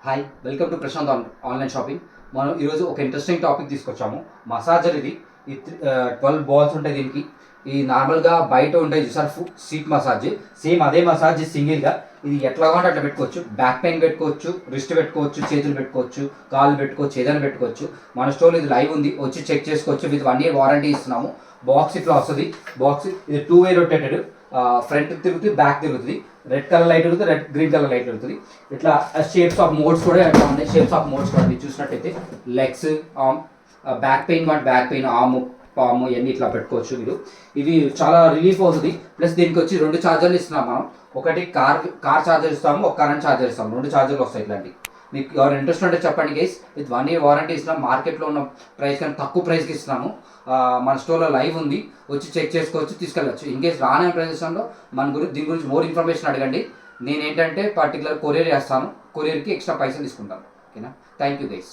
Hi, welcome to Prashant online shopping. మనం ఈరోజు ఒక ఇంట్రెస్టింగ్ టాపిక్ తీసుకొచ్చాము. మసాజర్ ఇది. ఈ 12 బాల్స్ ఉంటాయి దీనికి. ఈ నార్మల్గా బయట ఉంటాయి చూసారు సీట్ మసాజ్, సేమ్ అదే మసాజ్ సింగిల్గా. ఇది ఎట్లా కావాలంటే అట్లా పెట్టుకోవచ్చు. బ్యాక్ పెయిన్ పెట్టుకోవచ్చు, రిస్ట్ పెట్టుకోవచ్చు, చేతులు పెట్టుకోవచ్చు, కాళ్ళు పెట్టుకోవచ్చు, ఏదైనా పెట్టుకోవచ్చు. మన స్టోర్లో ఇది లైవ్ ఉంది, వచ్చి చెక్ చేసుకోవచ్చు. విత్ 1 year వారంటీ ఇస్తున్నాము. బాక్స్ ఇట్లా వస్తుంది. బాక్స్ ఇది 2 way రొటేటెడ్. ఫ్రంట్ తిరుగుతుంది, బ్యాక్ తిరుగుతుంది. రెడ్ కలర్ లైట్ ఉంటుంది, గ్రీన్ కలర్ లైట్ ఉంటుంది. ఇట్లా షేప్స్ ఆఫ్ మోడ్స్ కూడా ఎట్లా ఉన్నాయి. షేప్స్ ఆఫ్ మోడ్స్ కూడా మీరు చూసినట్టయితే legs, arm, back pain back pain, arm, పాము ఇవన్నీ ఇట్లా పెట్టుకోవచ్చు మీరు. ఇవి చాలా రిలీఫ్ అవుతుంది. ప్లస్ దీనికి వచ్చి 2 ఛార్జర్లు ఇస్తున్నాం మనం. ఒకటి కార్ ఛార్జర్ ఇస్తాము, ఒక కరెంట్ ఛార్జర్ ఇస్తాము. 2 ఛార్జర్లు వస్తాయి ఇట్లాంటి. మీకు ఎవరు ఇంట్రెస్ట్ ఉంటే చెప్పండి గైస్. విత్ 1 year వారంటీ ఇస్తున్నాం. మార్కెట్లో ఉన్న ప్రైస్ కానీ తక్కువ ప్రైస్కి ఇస్తున్నాము. మన స్టోర్లో లైవ్ ఉంది, వచ్చి చెక్ చేసుకోవచ్చు, తీసుకెళ్ళచ్చు. ఇన్కేస్ రాని ప్రదేశంలో దీని గురించి మోర్ ఇన్ఫర్మేషన్ అడగండి. నేను ఏంటంటే పర్టికులర్ కొరియర్ చేస్తాను. కొరియర్కి ఎక్స్ట్రా పైసలు తీసుకుంటాను. ఓకేనా? Thank you guys.